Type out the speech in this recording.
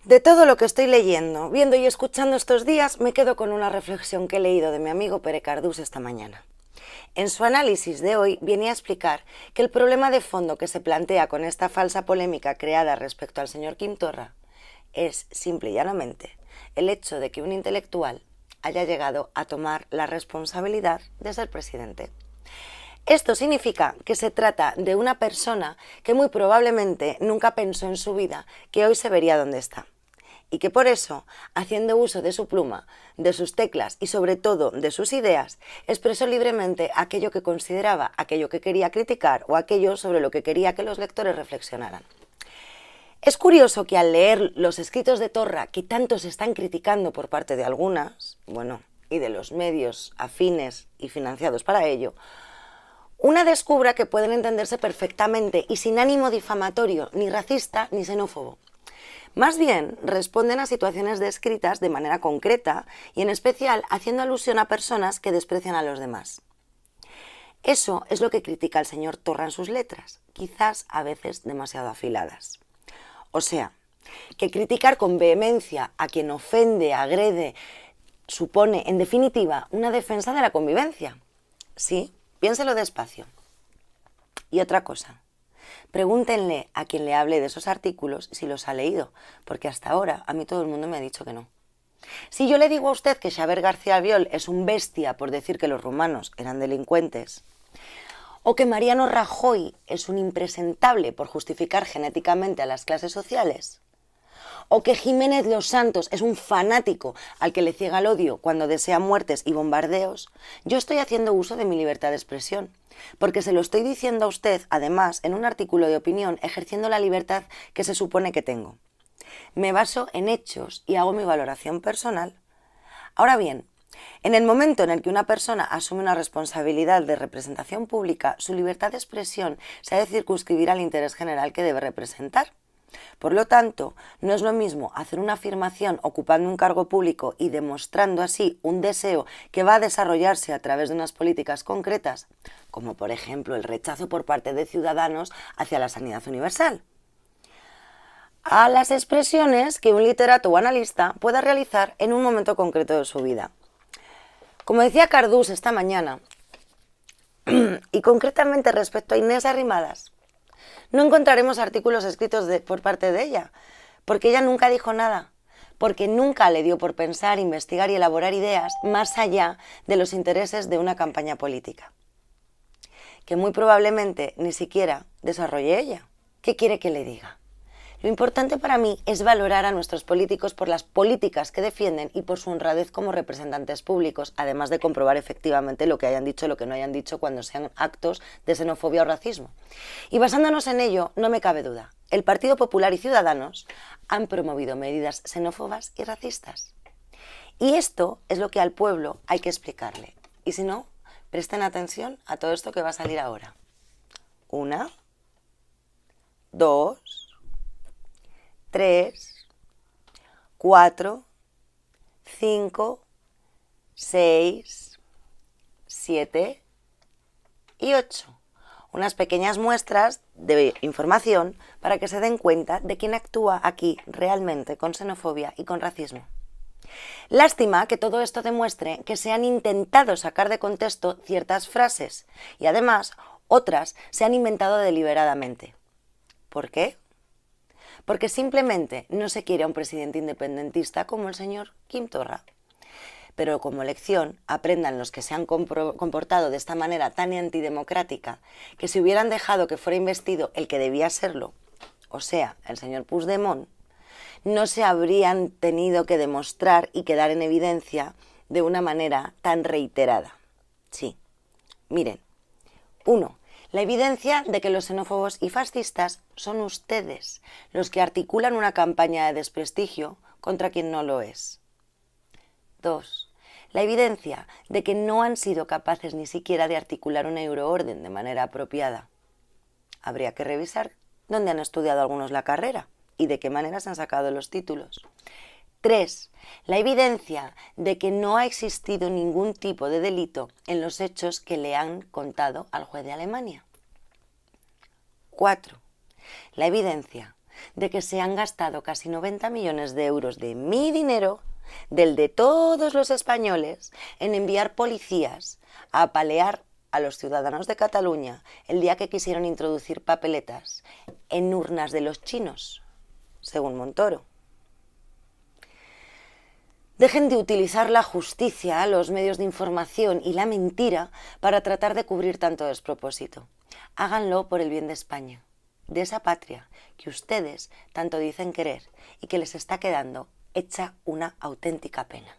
De todo lo que estoy leyendo, viendo y escuchando estos días, me quedo con una reflexión que he leído de mi amigo Pere Cardús esta mañana. En su análisis de hoy viene a explicar que el problema de fondo que se plantea con esta falsa polémica creada respecto al señor Quim Torra es, simple y llanamente, el hecho de que un intelectual haya llegado a tomar la responsabilidad de ser presidente. Esto significa que se trata de una persona que muy probablemente nunca pensó en su vida que hoy se vería donde está. Y que por eso, haciendo uso de su pluma, de sus teclas y sobre todo de sus ideas, expresó libremente aquello que consideraba, aquello que quería criticar o aquello sobre lo que quería que los lectores reflexionaran. Es curioso que al leer los escritos de Torra, que tanto se están criticando por parte de algunas, y de los medios afines y financiados para ello, una descubra que pueden entenderse perfectamente y sin ánimo difamatorio, ni racista ni xenófobo. Más bien, responden a situaciones descritas de manera concreta y en especial haciendo alusión a personas que desprecian a los demás. Eso es lo que critica el señor Torra en sus letras, quizás a veces demasiado afiladas. O sea, que criticar con vehemencia a quien ofende, agrede, supone, en definitiva, una defensa de la convivencia. Sí, piénselo despacio. Y otra cosa. Pregúntenle a quien le hable de esos artículos si los ha leído, porque hasta ahora a mí todo el mundo me ha dicho que no. Si yo le digo a usted que Xavier García Albiol es un bestia por decir que los romanos eran delincuentes, o que Mariano Rajoy es un impresentable por justificar genéticamente a las clases sociales, o que Jiménez Los Santos es un fanático al que le ciega el odio cuando desea muertes y bombardeos, yo estoy haciendo uso de mi libertad de expresión, porque se lo estoy diciendo a usted, además, en un artículo de opinión, ejerciendo la libertad que se supone que tengo. Me baso en hechos y hago mi valoración personal. Ahora bien, en el momento en el que una persona asume una responsabilidad de representación pública, su libertad de expresión se ha de circunscribir al interés general que debe representar. Por lo tanto, no es lo mismo hacer una afirmación ocupando un cargo público y demostrando así un deseo que va a desarrollarse a través de unas políticas concretas, como por ejemplo el rechazo por parte de ciudadanos hacia la sanidad universal, a las expresiones que un literato o analista pueda realizar en un momento concreto de su vida. Como decía Cardús esta mañana, y concretamente respecto a Inés Arrimadas, no encontraremos artículos escritos por parte de ella, porque ella nunca dijo nada, porque nunca le dio por pensar, investigar y elaborar ideas más allá de los intereses de una campaña política, que muy probablemente ni siquiera desarrolle ella. ¿Qué quiere que le diga? Lo importante para mí es valorar a nuestros políticos por las políticas que defienden y por su honradez como representantes públicos, además de comprobar efectivamente lo que hayan dicho o lo que no hayan dicho cuando sean actos de xenofobia o racismo. Y basándonos en ello, no me cabe duda, el Partido Popular y Ciudadanos han promovido medidas xenófobas y racistas. Y esto es lo que al pueblo hay que explicarle. Y si no, presten atención a todo esto que va a salir ahora. 1, 2, 3, 4, 5, 6, 7 y 8. Unas pequeñas muestras de información para que se den cuenta de quién actúa aquí realmente con xenofobia y con racismo. Lástima que todo esto demuestre que se han intentado sacar de contexto ciertas frases y además otras se han inventado deliberadamente. ¿Por qué? Porque simplemente no se quiere a un presidente independentista como el señor Quim Torra. Pero como lección, aprendan los que se han comportado de esta manera tan antidemocrática, que si hubieran dejado que fuera investido el que debía serlo, o sea, el señor Puigdemont, no se habrían tenido que demostrar y quedar en evidencia de una manera tan reiterada. Sí, miren, 1. La evidencia de que los xenófobos y fascistas son ustedes los que articulan una campaña de desprestigio contra quien no lo es. 2. La evidencia de que no han sido capaces ni siquiera de articular una euroorden de manera apropiada. Habría que revisar dónde han estudiado algunos la carrera y de qué manera se han sacado los títulos. 3. La evidencia de que no ha existido ningún tipo de delito en los hechos que le han contado al juez de Alemania. 4. La evidencia de que se han gastado casi 90 millones de euros de mi dinero, del de todos los españoles, en enviar policías a apalear a los ciudadanos de Cataluña el día que quisieron introducir papeletas en urnas de los chinos, según Montoro. Dejen de utilizar la justicia, los medios de información y la mentira para tratar de cubrir tanto despropósito. Háganlo por el bien de España, de esa patria que ustedes tanto dicen querer y que les está quedando hecha una auténtica pena.